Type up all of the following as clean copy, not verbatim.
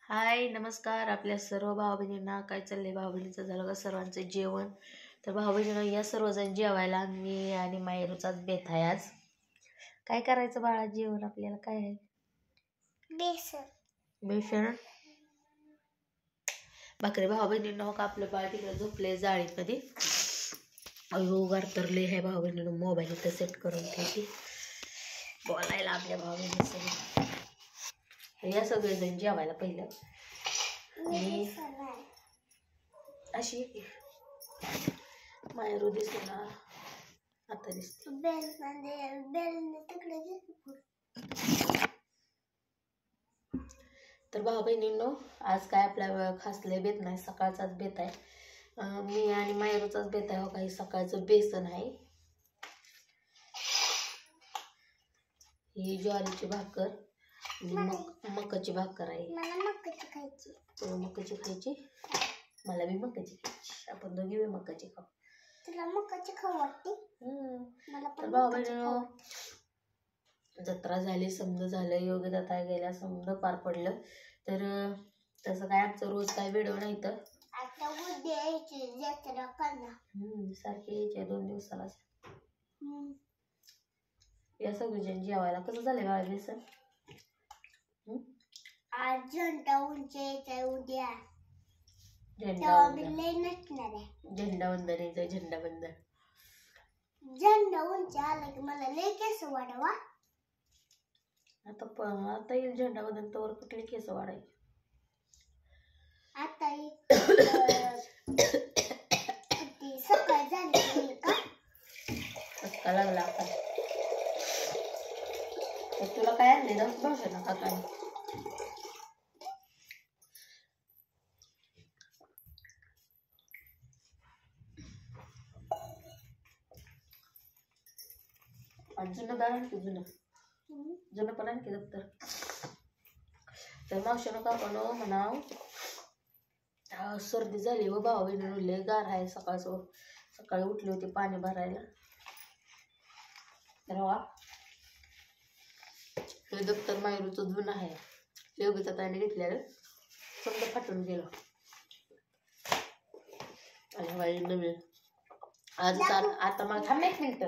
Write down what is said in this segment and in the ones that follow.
हाय नमस्कार आपल्या सर्व भाऊ बहिणींना. काय चाललंय? भाऊ बहिणीचं झालं का सर्वांचं जेवण? तर भाऊ बहिणींना या सर्वजण जेवायला. मी आणि मायरूचाच बेत आहे आज. काय करायचं बाळा जेवण? आपल्याला काय आहे? बेसन भाकरी. भाऊ बहिणींना हो का आपलं बाळ तिकडे झोपले जाळीमध्ये. अयो गारतरले आहे भाऊ बहिणीनं. मोबाईल इथं सेट करून ठेवते बोलायला आपल्या भाऊ बहिणी सगळे. या सगळेजण जेवायला पहिलं. आणि अशी मायरू दिसणार आता दिसते. तर भाऊ बहिणींनो आज काय आपल्या खास लय बेत नाही, सकाळचाच बेत आहे. मी आणि मायरूचाच बेत आहे. हो काही सकाळचं बेसन आहे. ही ज्वारीची भाकर, मकाची भाकर आहे. मला मकाची खायची. तुला मकाची खायची? मला बी मकाची खायची. आपण दोघी बी मकाची खाऊ. तुला मकाची खाऊ वाटते? मला पण भाऊ बहिणींनो जत्रा झाली, समज झालं, योग्य ताई गेल्या, समज पार पडलं. तर तसं काय आमचं रोज काय व्हिडिओ नाही. तर आता उद्या यायची जत्रा करणार. सारखे यायचे 2 दिवसाला. या सगळीजण जेवायला. कसं झालंय बाळा बेसन? आज झेंडा उंच यायचा उद्या. झेंडावंदन. लय नसणार आहे. झेंडावंदन यायचं. झेंडावंदन. झेंडा उंच आला की मला लय केस वाढवा. आता येईल झेंडावंदन, तोवर कुठले केस वाढायचे? आता सकाळ झाली का? धक्का लागला आता. तुला काय आणले भाषा ना काकाने? जुनं दार आणखी जुनं पण आणखी दप्तर. तर मावशीनं काकानं म्हणाव सर्दी झाली व भाऊ बहिणीनं लय गार आहे. सकाळी उठली होती पाणी भरायला. तर हे दप्तर मायरूचं जुनं आहे. योगिता ताईने घेतलेलं समजा फाटून गेलं. आणि नवीन आज आता मग थांब 1 मिनिट.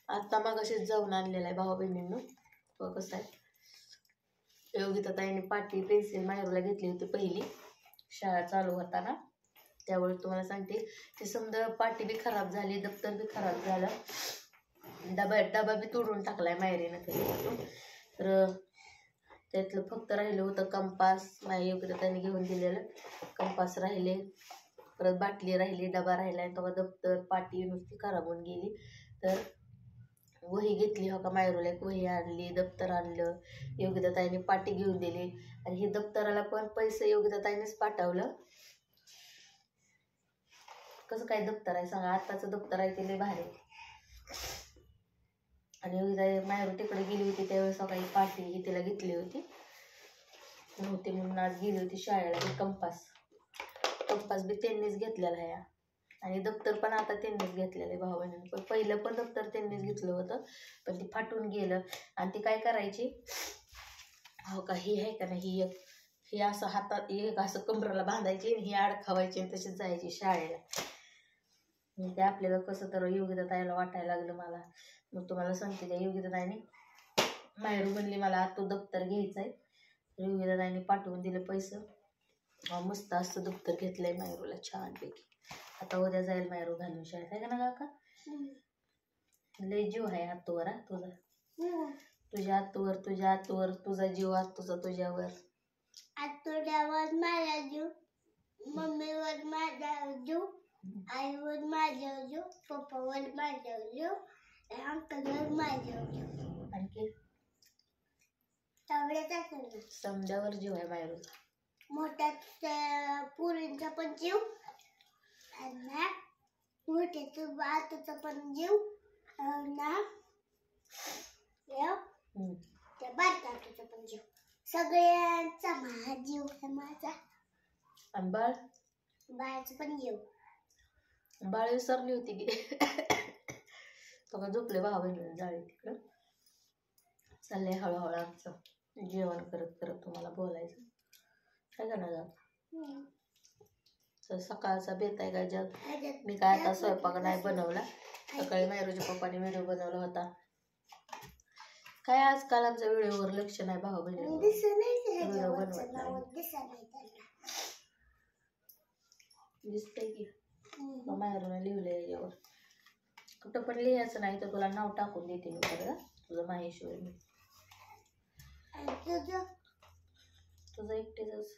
आता मग असेच जाऊन आणलेलं आहे भाऊ बहिणींनो. तो कसं आहे, योगिता ताईने पाटी पेन्सिल मायरूला घेतली होती पहिली शाळा चालू होताना. त्यावेळी तुम्हाला सांगते ते समजा पाटी बी खराब झाली, दप्तर बी खराब झालं, डबा बी तोडून टाकलाय मायरीनं त्याच्यातून. तर त्यातलं फक्त राहिलं होतं कंपास. माझ्या योगिता ताईने घेऊन दिलेलं कंपास राहिले, परत बाटली राहिली, डबा राहिला, आणि तेव्हा दप्तर पाटी नुसती खराब होऊन गेली. तर वही घेतली हो का मायरूला, एक वही आणली, दप्तर आणलं. योगिता ताईने पाटी घेऊन दिली. आणि हे दप्तराला पण पैसे योगिता ताईनेच पाठवलं. कसं काय दप्तर आहे सांगा? आत्ताचं दप्तर आहे ते लय भारी. आणि योगिता मायरू तिकडे गेली होती त्यावेळेस सकाळी पाटी ही तिला घेतली होती नव्हती म्हणून आज गेली होती शाळेला. कंपास बी त्यांनीच घेतलेला आहे. आणि दप्तर पण आता त्यांनीच घेतलेलं आहे भाऊ बहिणींनी. पण पहिलं पण दप्तर त्यांनीच घेतलं होतं, पण ते फाटून गेलं. आणि ती काय करायची हो का, ही आहे का नाही, ही असं हातात एक असं कमराला बांधायची, ही आड खावायची आणि तशीच जायची शाळेला. ते आपल्याला कसं तर योगिता ताईला वाटायला लागलं मला. मग तुम्हाला सांगते त्या योगिता ताईने मायरू म्हणली मला तो दप्तर घ्यायचा आहे. योगिता ताईने पाठवून दिले पैसे. मस्त असं दप्तर घेतलंय मायरूला छानपैकी. आता उद्या जाईल मायरू घालून शाळेत. आहे का ना काका? लय जीव आहे आतूवर. तुझा तुझ्या आतूवर तुझा जीव असतो तुझ्यावर. आतोड्यावर माझा जीव, मम्मीवर माझा जीव, आईवर माझा जीव, पप्पावर माझा जीव, अंकलवर माझा जीव. आणखी समजावर जीव आहे मायरूचा. मोठ्या पुरींचा पण जीव, मोठ्याचा बातूचा पण जीव, त्या बारकाचा पण जीव. सगळ्यांचा माझा जीव आहे माझा. आणि बाळाचा पण जीव. बाळ विसरली होती की तो झोपले भाऊ बहिणी जाळी तिकडं. चाललंय हळूहळू आमचं जेवण करत करत तुम्हाला बोलायचं. काय का ना हम्म. तर सकाळचा बेत आहे का जग. ह्याच्यात- मी काय आता स्वयंपाक नाही बनवला. सकाळी मायरूच्या पप्पाने व्हिडिओ बनवला होता. काय आजकाल आमच्या व्हिडिओवर लक्ष नाही भाऊ बहिणी. दिसत नाही की व्हिडिओ ह्याच्यावरचं बनवत नाव नाही. दिसत नाही त्यांना. दिसतंय की हम्म. मायरूला लिहिलंय याच्यावर. कुठं पण लिहायचं नाही तर तुला नाव टाकून देते मी बरं तुझं माहेश्वरी. आणि तुझं एकटीच.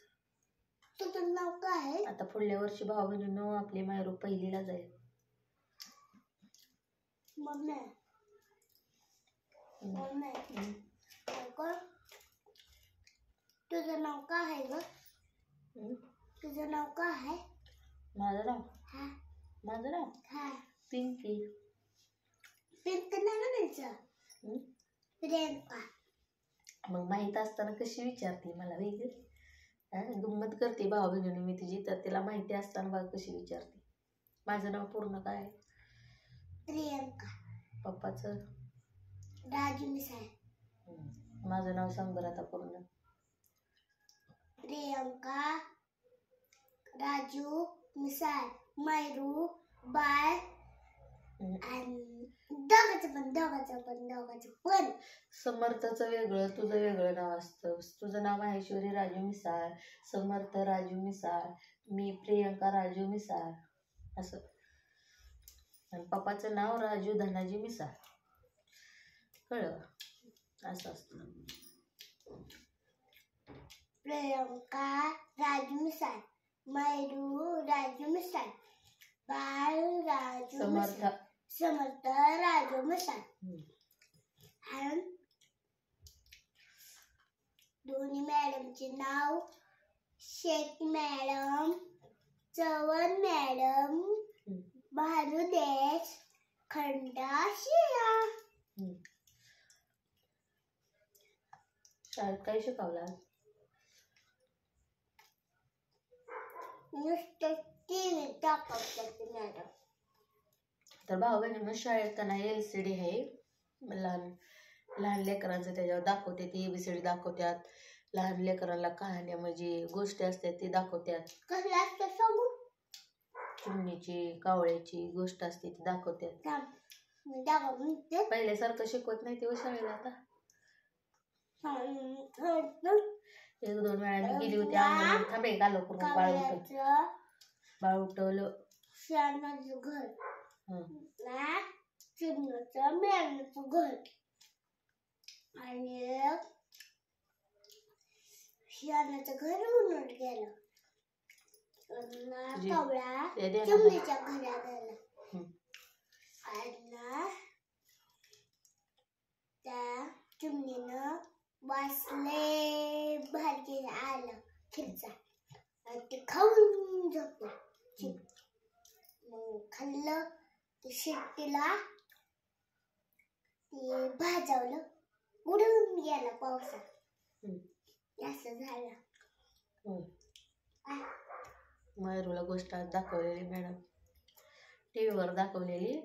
तुझं नाव काय आहे? आता पुढल्या वर्षी भाऊ बहिणींनो आपली मायरू पहिलीला जाईल. मम्मी मम्मी अगं, तुझं नाव काय आहे ग? तुझं नाव काय आहे? माझं नाव हा माझं नाव हा पिंकी. पिंक नाही म्हणायचं, प्रियंका. मग माहीत असताना कशी विचारते मला वेगळी. गंमत करते भाऊ बहिणीने मी तिची तर तिला माहिती असताना बघ कशी विचारते. माझं नाव पूर्ण काय आहे? प्रियंका पप्पाचं राजू मिसाळ. माझं नाव सांग बरं आता पूर्ण. प्रियंका राजू मिसाळ मायरू बाळ आणि दोघांचं पण समर्थचं वेगळं तुझं वेगळं नाव असतं. तुझं नाव माहेश्वरी राजू मिसाळ, समर्थ राजू मिसाळ, मी प्रियंका राजू मिसाळ असं. आणि पप्पाचं नाव राजू धनाजी मिसाळ. कळलं असं असतं. प्रियंका राजू मिसाळ, मायरू राजू मिसाळ, बाळ राजू समर्थ मिसाळ, समर्थ राजू मिसाळ. आणि दोन्ही मॅडमचे नाव शेख मॅडम, चव्हाण मॅडम, भानुदेश, खंडाशिया. शाळेत काय शिकवलं? नुसतं टीव्ही दाखवतात मॅडम. तर भाऊ बहिणीनं शाळेत का नाही LCD आहे. लहान लहान लेकरांचं त्याच्यावर दाखवते. ती ABCD दाखवतात. लहान लेकरांना कहाण्या म्हणजे गोष्टी असतात ती दाखवतात. कसं असतं सांगू? चिमणीची कावळ्याची गोष्ट असते ती दाखवतात. दाखव म्हणते. पहिल्यासारखं शिकवत नाही ते शाळेला आता. एक दोन वेळाने गेली होती अंगणवाडीत. थांबे का लवकर बाळ उठवलं. शेणाचं घर, चिमणीचं मेणाचं घर आणि शेणाचं घर उन्हात गेलं. कावळा चिमणीच्या घरात गेला आणि त्या चिमणीनं वाचले भाजी आलं खिरचा आणि ते खाऊन झोपलं. मग खाल्लं ते शेतीला ते भाजवलं उडून गेला पावसात. असं झालं. मयूरला गोष्ट आज दाखवलेली मॅडम टीव्हीवर दाखवलेली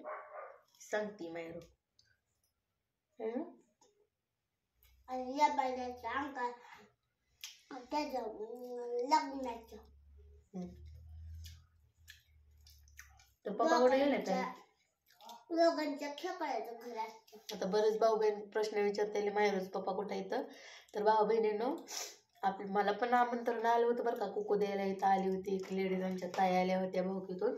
सांगती मयूर. आणि या बाईच्या अंगात त्याच्या लग्नाचं. तर पप्पा कुठे गेले काय? दोघांच्या खेकड्याचं घर असतं. आता बरेच भाऊ बहीण प्रश्न विचारते माहेरच पप्पा कुठे येतं. तर भाऊ बहिणीनं मला पण आमंत्रण आलं होतं बरं का. कुकू द्यायला इथं आली होती एक लेडीज आमच्या ताई आल्या होत्या भाऊकीतून.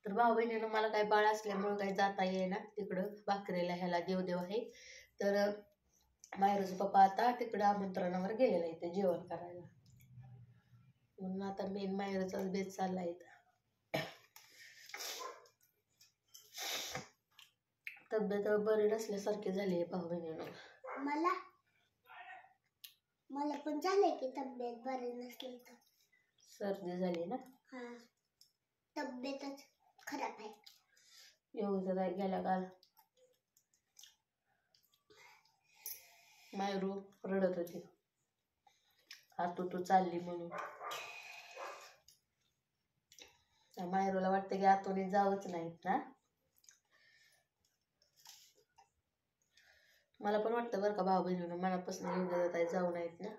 तर भाऊ बहिणीनं मला काही बाळ असल्यामुळं काही जाता येईना तिकडं भाकरीला ह्याला देवदेव आहे. तर माहेरचा पप्पा आता तिकडं आमंत्रणावर गेलेला इथे जेवण करायला. म्हणून आता मेन माहेरचाच बेत चालला इथं. तब्येत बरी नसल्यासारखी झाली आहे भाऊ बहिणीनं. मला पण झालंय की तब्येत बरी नसली तर. सर्दी झाली ना. हा तब्येतच खराब आहे. येऊ गेला काल मायरू रडत होती आतू तू चालली म्हणून. मायरूला वाटतं की आतूने जावंच नाहीत ना. मला पण वाटतं बरं का भाऊ बहिणीनं मनापासून येऊ देत आहे जाऊ नाहीत ना.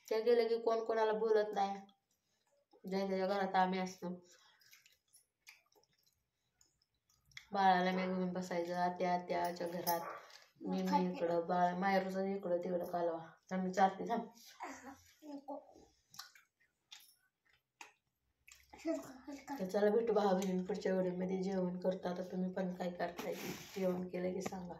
त्या गेलं की कोण कोणाला बोलत नाही. ज्या त्याच्या घरात आम्ही असतो. बाळाला मी घेऊन बसायचं आत्याच्या घरात. मी इकडं बाळ माहेरचं इकडं तिकडं कालवा. आम्ही चालते थांब. तर चला भेटू भावा बहिणी पुढच्या व्हिडिओमध्ये. जेवण करतो आता. तुम्ही पण काय करताय जेवण केलं की सांगा.